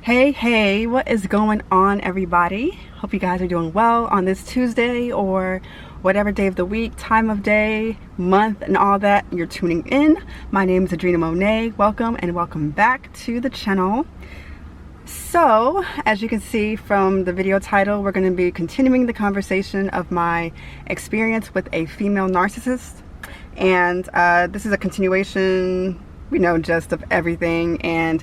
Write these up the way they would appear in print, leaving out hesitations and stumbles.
Hey, what is going on, everybody? Hope you guys are doing well on this Tuesday or whatever day of the week, time of day, month, and all that you're tuning in. My name is Adrena Monet. Welcome and welcome back to the channel. So, as you can see from the video title, we're going to be continuing the conversation of my experience with a female narcissist. And this is a continuation, just of everything. And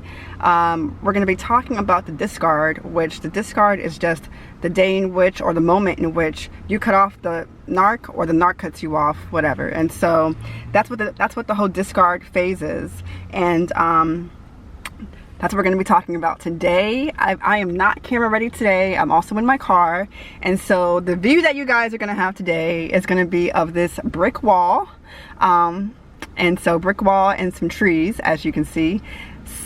we're going to be talking about the discard, which the discard is just the day in which, or the moment in which you cut off the narc, or the narc cuts you off, whatever. And so that's what the whole discard phase is. And that's what we're going to be talking about today. I am not camera ready today. I'm also in my car. And so the view that you guys are going to have today is going to be of this brick wall. And so brick wall and some trees, as you can see.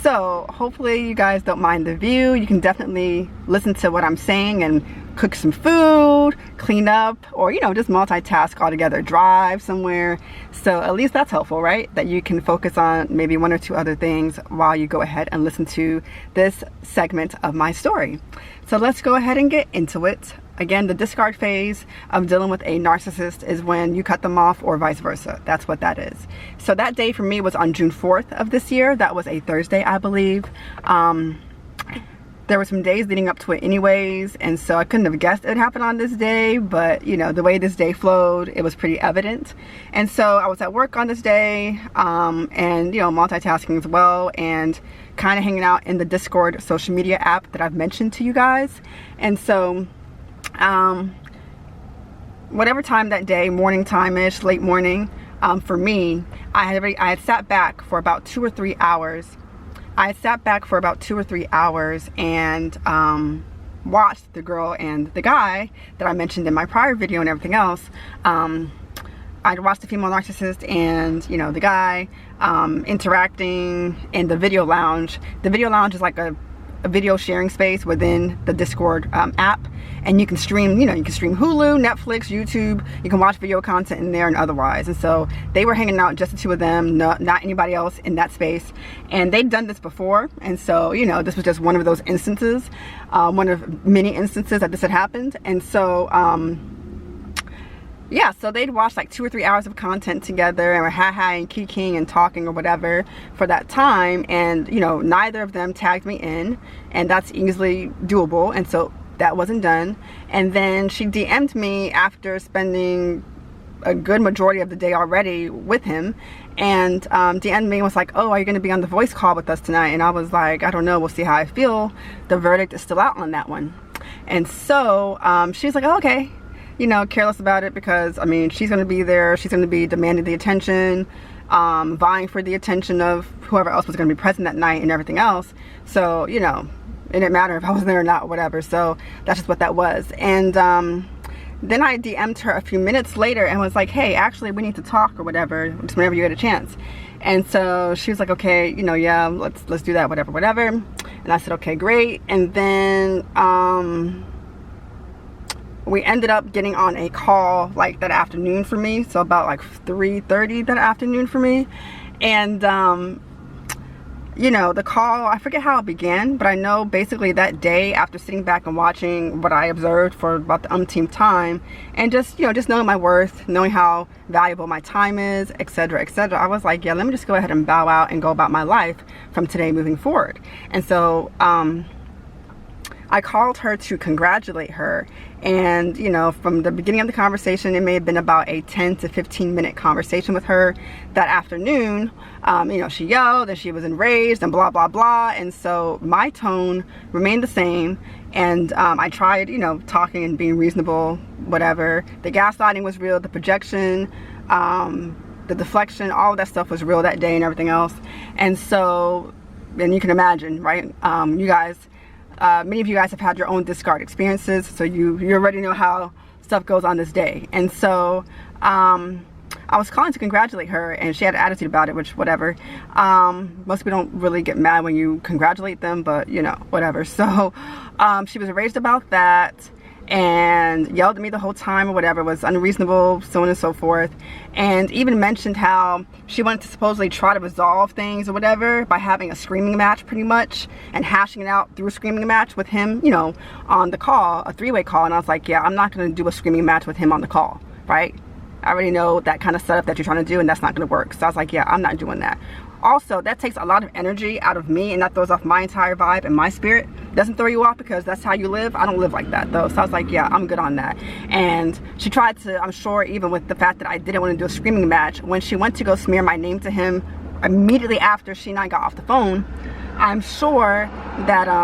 So hopefully you guys don't mind the view. You can definitely listen to what I'm saying and cook some food, clean up, or just multitask altogether, drive somewhere. So at least that's helpful, right? That you can focus on maybe one or two other things while you go ahead and listen to this segment of my story. So let's go ahead and get into it. Again, the discard phase of dealing with a narcissist is when you cut them off, or vice versa. That's what that is. So that day for me was on June 4th of this year. That was a Thursday, I believe. There were some days leading up to it anyways, and so I couldn't have guessed it would happen on this day, but the way this day flowed, it was pretty evident. And so I was at work on this day, and multitasking as well, and kind of hanging out in the Discord social media app that I've mentioned to you guys. And so whatever time that day, morning time-ish, late morning, for me, I had sat back for about 2 or 3 hours. I sat back for about 2 or 3 hours and watched the girl and the guy that I mentioned in my prior video and everything else. I'd watched the female narcissist and the guy interacting in the video lounge. The video lounge is like a video sharing space within the Discord app, and you can stream you can stream Hulu, Netflix, YouTube. You can watch video content in there and otherwise. And so they were hanging out, just the two of them, not anybody else in that space, and they'd done this before. And so this was just one of those instances, one of many instances that this had happened. And so yeah, so they'd watched like 2 or 3 hours of content together, and were and kikiing and talking or whatever for that time. And neither of them tagged me in, and that's easily doable. And so that wasn't done. And then she DM'd me after spending a good majority of the day already with him, and DM'd me and was like, "Oh, are you going to be on the voice call with us tonight?" And I was like, "I don't know, we'll see how I feel. The verdict is still out on that one." And so she was like, "Oh, okay." Careless about it, because she's going to be there. She's going to be demanding the attention, vying for the attention of whoever else was going to be present that night and everything else. So, it didn't matter if I was there or not, whatever. So that's just what that was. And then I DM'd her a few minutes later and was like, "Hey, actually, we need to talk," or whatever, just whenever you get a chance. And so she was like, "Okay, yeah, let's do that, whatever. And I said, "Okay, great." And then we ended up getting on a call like that afternoon for me, so about like 3:30 that afternoon for me. And the call, I forget how it began, but I know basically that day, after sitting back and watching what I observed for about the umpteenth time, and just knowing my worth, knowing how valuable my time is, etc., I was like, yeah, let me just go ahead and bow out and go about my life from today moving forward. And so I called her to congratulate her. And from the beginning of the conversation, it may have been about a 10 to 15 minute conversation with her that afternoon. She yelled and she was enraged and blah blah blah. And so my tone remained the same, and I tried talking and being reasonable, whatever. The gaslighting was real, the projection, the deflection, all of that stuff was real that day and everything else. And so, and you can imagine, right? You guys, many of you guys have had your own discard experiences, so you already know how stuff goes on this day. And so I was calling to congratulate her, and she had an attitude about it, which whatever. Most people don't really get mad when you congratulate them, but whatever. So she was enraged about that, and yelled at me the whole time or whatever, was unreasonable, so on and so forth, and even mentioned how she wanted to supposedly try to resolve things or whatever by having a screaming match pretty much, and hashing it out through a screaming match with him, you know, on the call, a three-way call. And I was like, yeah, I'm not going to do a screaming match with him on the call, right? I already know that kind of setup that you're trying to do, and that's not going to work. So I was like, yeah, I'm not doing that. Also, that takes a lot of energy out of me, and that throws off my entire vibe and my spirit. Doesn't throw you off because that's how you live. I don't live like that though. So I was like, yeah, I'm good on that. And she tried to, I'm sure, even with the fact that I didn't want to do a screaming match, when she went to go smear my name to him immediately after she and I got off the phone, I'm sure that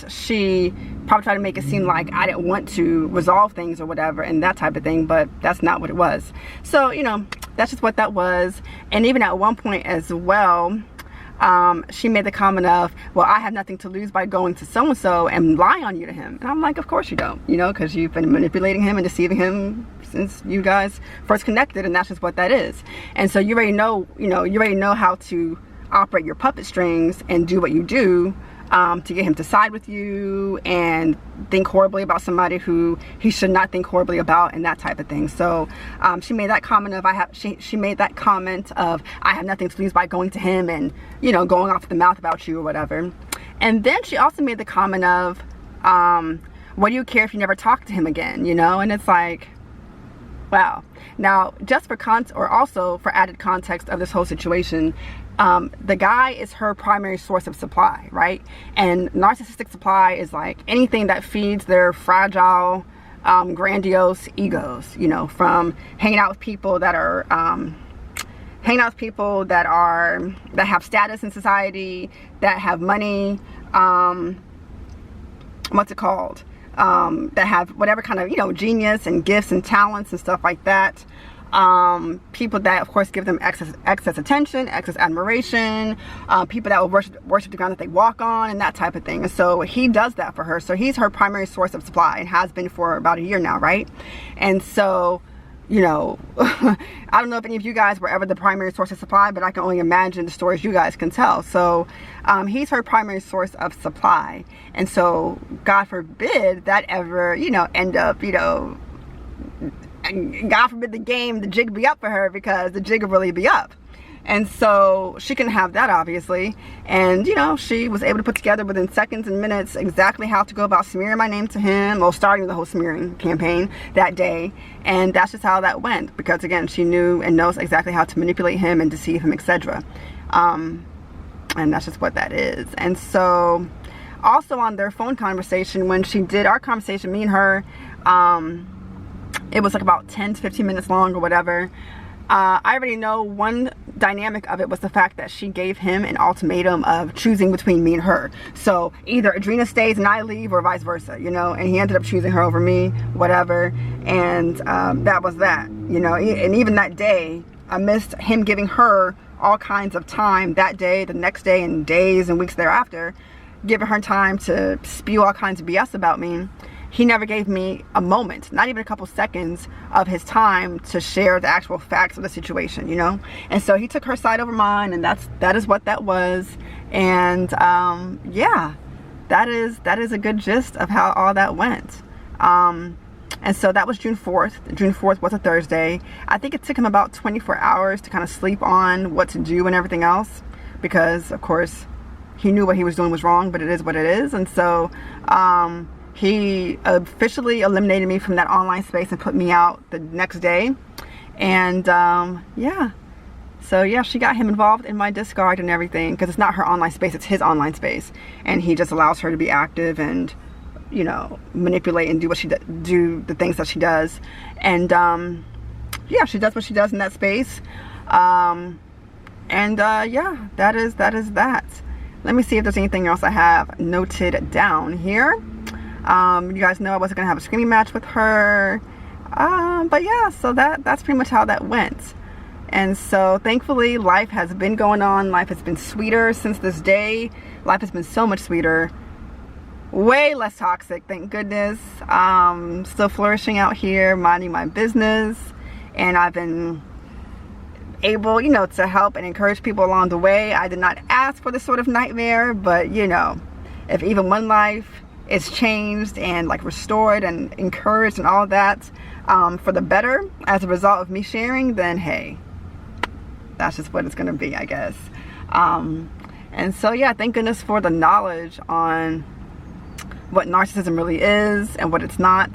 she probably tried to make it seem like I didn't want to resolve things or whatever and that type of thing, but that's not what it was. So, you know, that's just what that was. And even at one point as well, she made the comment of, well, I have nothing to lose by going to so-and-so and lying on you to him. And I'm like, of course you don't, you know, because you've been manipulating him and deceiving him since you guys first connected, and that's just what that is. And so you already know, you already know how to operate your puppet strings and do what you do to get him to side with you and think horribly about somebody who he should not think horribly about, and that type of thing. So she made that comment of, she made that comment of, I have nothing to lose by going to him and, you know, going off the mouth about you or whatever. And then she also made the comment of, what do you care if you never talk to him again, you know? And it's like, wow. Now, just for also for added context of this whole situation, the guy is her primary source of supply, right? And narcissistic supply is like anything that feeds their fragile, grandiose egos, you know, from hanging out with people that are, that have status in society, that have money, what's it called? That have whatever kind of, you know, genius and gifts and talents and stuff like that. People that, of course, give them excess attention, excess admiration, people that will worship the ground that they walk on, and that type of thing. And so he does that for her. So he's her primary source of supply, and has been for about a year now, right? And so, you know, I don't know if any of you guys were ever the primary source of supply, but I can only imagine the stories you guys can tell. So he's her primary source of supply. And so God forbid that ever, you know, end up, you know, God forbid the jig be up for her, because the jig will really be up. And so she can have that, obviously. And, you know, she was able to put together within seconds and minutes exactly how to go about smearing my name to him, or starting the whole smearing campaign that day. And that's just how that went, because again, she knew and knows exactly how to manipulate him and deceive him, etc. And that's just what that is. And so also on their phone conversation, when she did our conversation, me and her, it was like about 10 to 15 minutes long or whatever. I already know one dynamic of it was the fact that she gave him an ultimatum of choosing between me and her. So either Adrena stays and I leave, or vice versa, you know, and he ended up choosing her over me, whatever. And that was that, you know. And even that day, amidst him giving her all kinds of time that day, the next day, and days and weeks thereafter, giving her time to spew all kinds of BS about me, he never gave me a moment, not even a couple seconds of his time to share the actual facts of the situation, you know. And so he took her side over mine, and that is what that was. And yeah, that is a good gist of how all that went. And so that was June 4th. June 4th was a Thursday. I think it took him about 24 hours to kind of sleep on what to do and everything else, because of course he knew what he was doing was wrong, but it is what it is. And so he officially eliminated me from that online space and put me out the next day. And yeah, so yeah, she got him involved in my Discard and everything, because it's not her online space, it's his online space, and he just allows her to be active and, you know, manipulate and do the things that she does. And yeah, she does what she does in that space. And yeah, that is that. Let me see if there's anything else I have noted down here. You guys know I wasn't gonna have a screaming match with her, but yeah, so that's pretty much how that went. And so thankfully life has been going on. Life has been sweeter since this day. Life has been so much sweeter, way less toxic, thank goodness. Still flourishing out here, minding my business, and I've been able, you know, to help and encourage people along the way. I did not ask for this sort of nightmare, but you know, if even one life is changed and like restored and encouraged and all that for the better as a result of me sharing, then hey, that's just what it's gonna be, I guess. And so yeah, thank goodness for the knowledge on what narcissism really is and what it's not.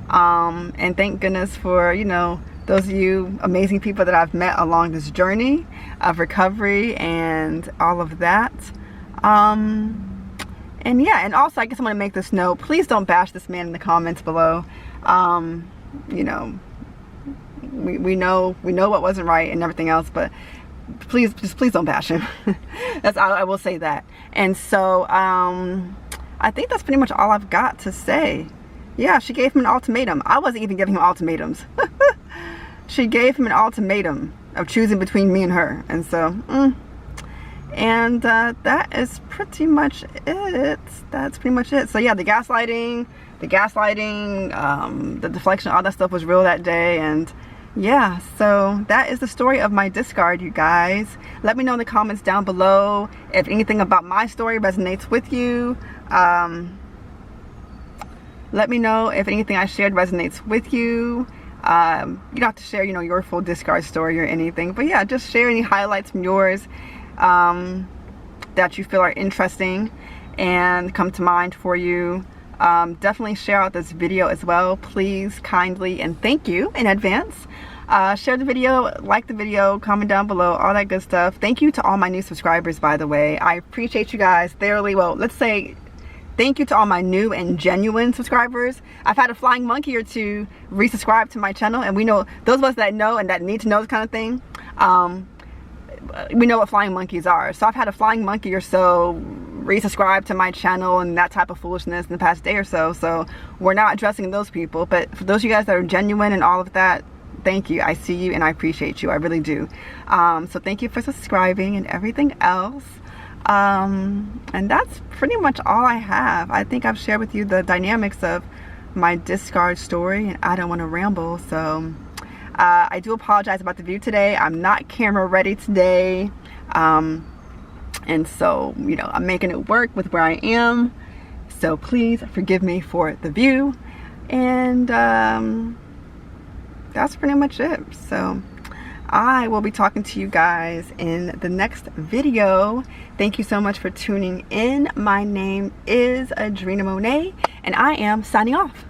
And thank goodness for, you know, those of you amazing people that I've met along this journey of recovery and all of that. And yeah, and also I guess I'm gonna make this note, please don't bash this man in the comments below. You know, we know what wasn't right and everything else, but please don't bash him. I will say that. And so I think that's pretty much all I've got to say. Yeah, she gave him an ultimatum. I wasn't even giving him ultimatums. She gave him an ultimatum of choosing between me and her. And so and that is pretty much it. That's pretty much it. So yeah, the gaslighting, the deflection, all that stuff was real that day. And yeah, so that is the story of my discard, you guys. Let me know in the comments down below if anything about my story resonates with you. Let me know if anything I shared resonates with you. You don't have to share, you know, your full discard story or anything, but yeah, just share any highlights from yours that you feel are interesting and come to mind for you. Definitely share out this video as well, please, kindly, and thank you in advance. Share the video, like the video, comment down below, all that good stuff. Thank you to all my new subscribers, by the way. I appreciate you guys thoroughly. Well, let's say thank you to all my new and genuine subscribers. I've had a flying monkey or two resubscribe to my channel, and we know, those of us that know and that need to know this kind of thing, we know what flying monkeys are. So I've had a flying monkey or so resubscribe to my channel and that type of foolishness in the past day or so. So we're not addressing those people, but for those of you guys that are genuine and all of that, thank you. I see you and I appreciate you. I really do. So thank you for subscribing and everything else. And that's pretty much all I have. I think I've shared with you the dynamics of my discard story, and I don't want to ramble. So I do apologize about the view today. I'm not camera ready today. And so, you know, I'm making it work with where I am. So please forgive me for the view. And that's pretty much it. So I will be talking to you guys in the next video. Thank you so much for tuning in. My name is Adrena Monet, and I am signing off.